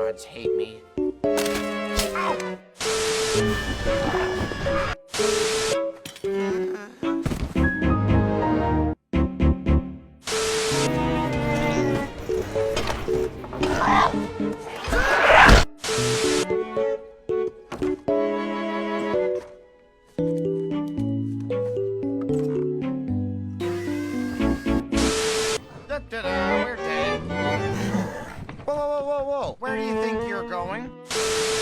gods hate me. Ow! Da-da-da, we're dead. Whoa, whoa, whoa, whoa, whoa. Where do you think you're going?